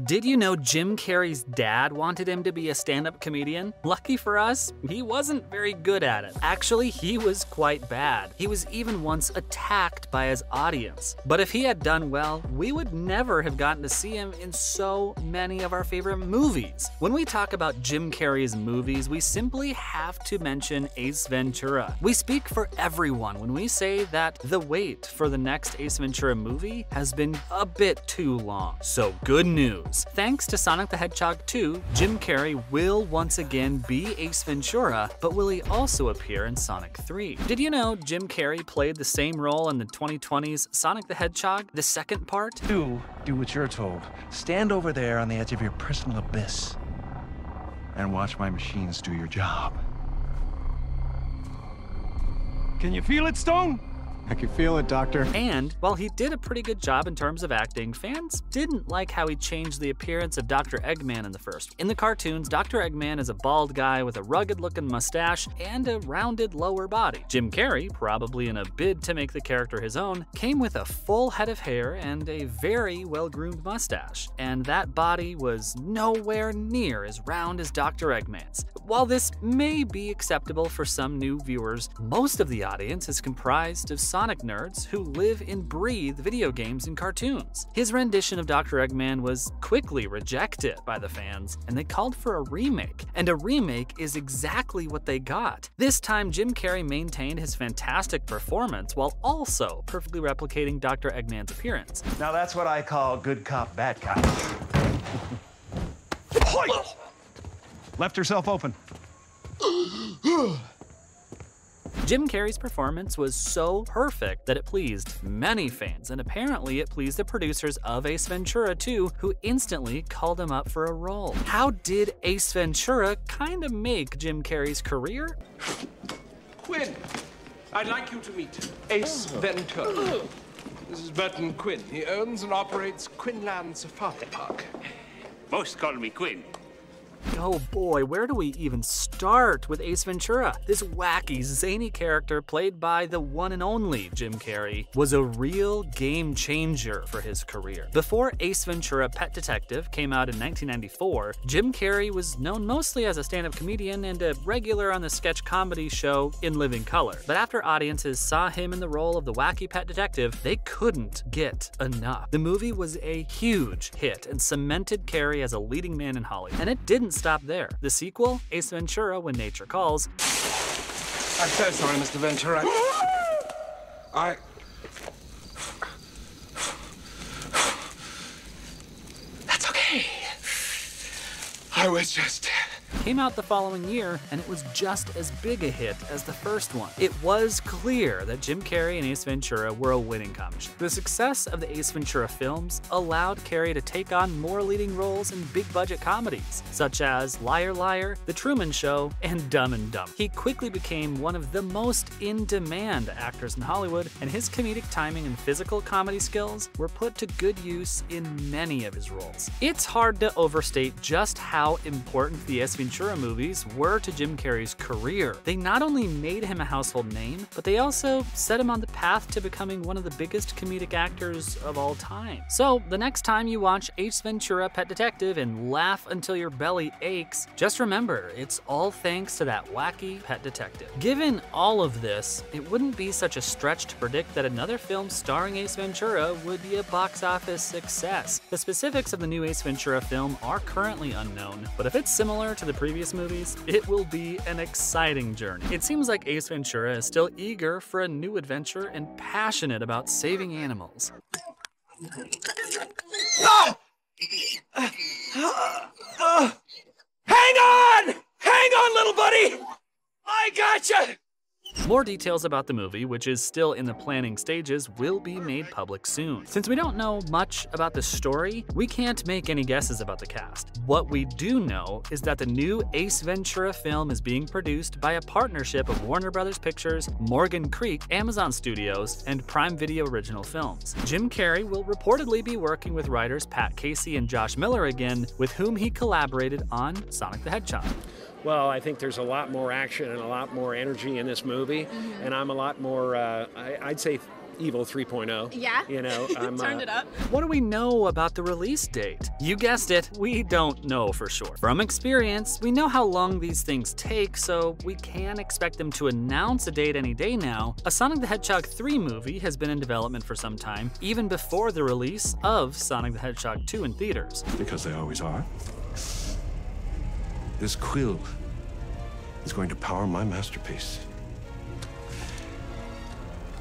Did you know Jim Carrey's dad wanted him to be a stand-up comedian? Lucky for us, he wasn't very good at it. Actually, he was quite bad. He was even once attacked by his audience. But if he had done well, we would never have gotten to see him in so many of our favorite movies. When we talk about Jim Carrey's movies, we simply have to mention Ace Ventura. We speak for everyone when we say that the wait for the next Ace Ventura movie has been a bit too long. So good news. Thanks to Sonic the Hedgehog 2, Jim Carrey will once again be Ace Ventura, but will he also appear in Sonic 3? Did you know Jim Carrey played the same role in the 2020's Sonic the Hedgehog, the second part? Do what you're told. Stand over there on the edge of your personal abyss and watch my machines do your job. Can you feel it, Stone? I can feel it, Doctor. And while he did a pretty good job in terms of acting, fans didn't like how he changed the appearance of Dr. Eggman in the first. In the cartoons, Dr. Eggman is a bald guy with a rugged-looking mustache and a rounded lower body. Jim Carrey, probably in a bid to make the character his own, came with a full head of hair and a very well-groomed mustache. And that body was nowhere near as round as Dr. Eggman's. While this may be acceptable for some new viewers, most of the audience is comprised of Sonic nerds who live and breathe video games and cartoons. His rendition of Dr. Eggman was quickly rejected by the fans, and they called for a remake. And a remake is exactly what they got. This time, Jim Carrey maintained his fantastic performance while also perfectly replicating Dr. Eggman's appearance. Now that's what I call good cop, bad cop. Left herself open. Jim Carrey's performance was so perfect that it pleased many fans, and apparently it pleased the producers of Ace Ventura 2, who instantly called him up for a role. How did Ace Ventura kinda make Jim Carrey's career? Quinn, I'd like you to meet Ace Ventura. This is Burton Quinn. He owns and operates Quinlan Safari Park. Most call me Quinn. Oh boy, where do we even start with Ace Ventura? This wacky, zany character played by the one and only Jim Carrey was a real game changer for his career. Before Ace Ventura: Pet Detective came out in 1994, Jim Carrey was known mostly as a stand-up comedian and a regular on the sketch comedy show In Living Color. But after audiences saw him in the role of the wacky pet detective, they couldn't get enough. The movie was a huge hit and cemented Carrey as a leading man in Hollywood. And it didn't stop there. The sequel, Ace Ventura: When Nature Calls. I'm so sorry, Mr. Ventura. That's okay. I was just... Came out the following year, and it was just as big a hit as the first one. It was clear that Jim Carrey and Ace Ventura were a winning combination. The success of the Ace Ventura films allowed Carrey to take on more leading roles in big-budget comedies, such as Liar Liar, The Truman Show, and Dumb and Dumber. He quickly became one of the most in-demand actors in Hollywood, and his comedic timing and physical comedy skills were put to good use in many of his roles. It's hard to overstate just how important the Ace Ventura movies were to Jim Carrey's career. They not only made him a household name, but they also set him on the path to becoming one of the biggest comedic actors of all time. So the next time you watch Ace Ventura: Pet Detective and laugh until your belly aches, just remember, it's all thanks to that wacky pet detective. Given all of this, it wouldn't be such a stretch to predict that another film starring Ace Ventura would be a box office success. The specifics of the new Ace Ventura film are currently unknown, but if it's similar to the previous movies, it will be an exciting journey. It seems like Ace Ventura is still eager for a new adventure and passionate about saving animals. Hang on! Hang on, little buddy! I gotcha! More details about the movie, which is still in the planning stages, will be made public soon. Since we don't know much about the story, we can't make any guesses about the cast. What we do know is that the new Ace Ventura film is being produced by a partnership of Warner Brothers Pictures, Morgan Creek, Amazon Studios, and Prime Video Original Films. Jim Carrey will reportedly be working with writers Pat Casey and Josh Miller again, with whom he collaborated on Sonic the Hedgehog. Well, I think there's a lot more action and a lot more energy in this movie, and I'm a lot more, I'd say, Evil 3.0. Yeah. You know, I'm Turned it up. What do we know about the release date? You guessed it, we don't know for sure. From experience, we know how long these things take, so we can expect them to announce a date any day now. A Sonic the Hedgehog 3 movie has been in development for some time, even before the release of Sonic the Hedgehog 2 in theaters. Because they always are. This quill is going to power my masterpiece.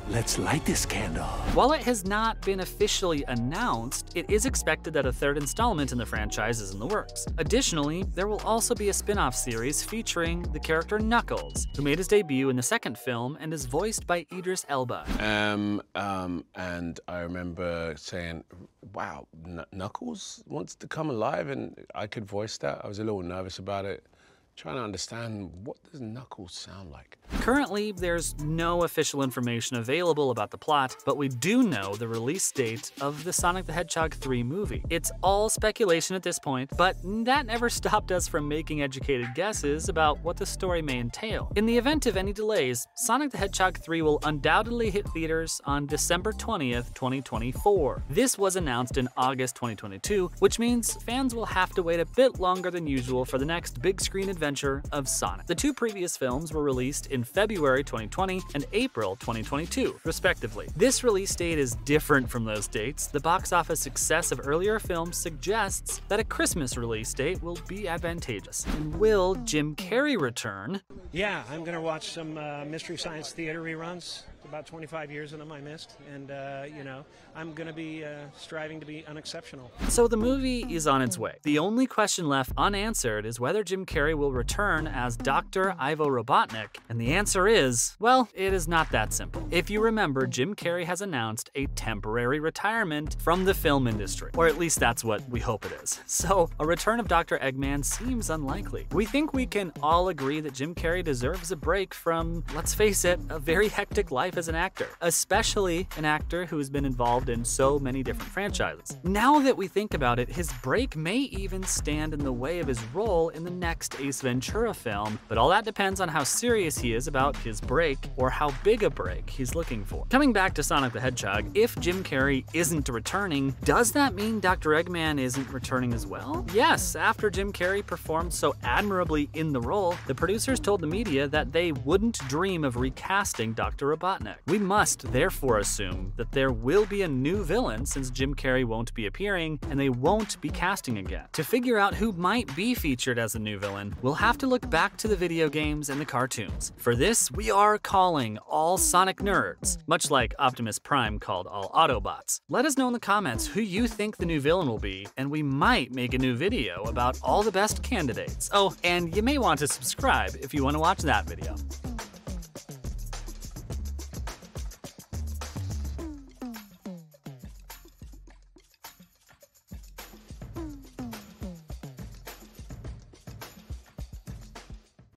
Let's light this candle. While it has not been officially announced, it is expected that a third installment in the franchise is in the works. Additionally, there will also be a spin-off series featuring the character Knuckles, who made his debut in the second film and is voiced by Idris Elba. And I remember saying, wow, Knuckles wants to come alive, and I could voice that. I was a little nervous about it, trying to understand, what does Knuckles sound like? Currently, there's no official information available about the plot, but we do know the release date of the Sonic the Hedgehog 3 movie. It's all speculation at this point, but that never stopped us from making educated guesses about what the story may entail. In the event of any delays, Sonic the Hedgehog 3 will undoubtedly hit theaters on December 20th, 2024. This was announced in August 2022, which means fans will have to wait a bit longer than usual for the next big screen adventure of Sonic. The two previous films were released in February 2020 and April 2022, respectively. This release date is different from those dates. The box office success of earlier films suggests that a Christmas release date will be advantageous. And will Jim Carrey return? Yeah, I'm going to watch some Mystery Science Theater reruns. About 25 years of them I missed, and you know, I'm going to be striving to be unexceptional. So the movie is on its way. The only question left unanswered is whether Jim Carrey will return as Dr. Ivo Robotnik, and the answer is, well, it is not that simple. If you remember, Jim Carrey has announced a temporary retirement from the film industry, or at least that's what we hope it is. So a return of Dr. Eggman seems unlikely. We think we can all agree that Jim Carrey deserves a break from, let's face it, a very hectic life as an actor, especially an actor who has been involved in so many different franchises. Now that we think about it, his break may even stand in the way of his role in the next Ace Ventura film, but all that depends on how serious he is about his break or how big a break he's looking for. Coming back to Sonic the Hedgehog, if Jim Carrey isn't returning, does that mean Dr. Eggman isn't returning as well? Yes, after Jim Carrey performed so admirably in the role, the producers told the media that they wouldn't dream of recasting Dr. Robotnik. We must therefore assume that there will be a new villain since Jim Carrey won't be appearing and they won't be casting again. To figure out who might be featured as a new villain, we'll have to look back to the video games and the cartoons. For this, we are calling all Sonic nerds, much like Optimus Prime called all Autobots. Let us know in the comments who you think the new villain will be, and we might make a new video about all the best candidates. Oh, and you may want to subscribe if you want to watch that video.